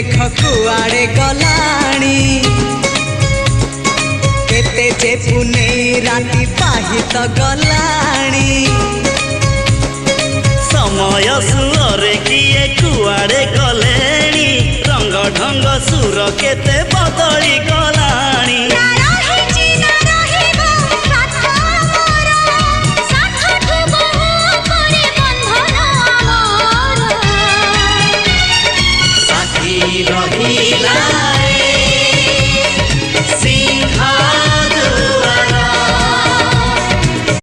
देख कुआड़े गलाणी केते जे पुने राती पाहित गलाणी समय सुरे किए कुआड़े गलेणी रंग ढंग सुर केते बदली गला।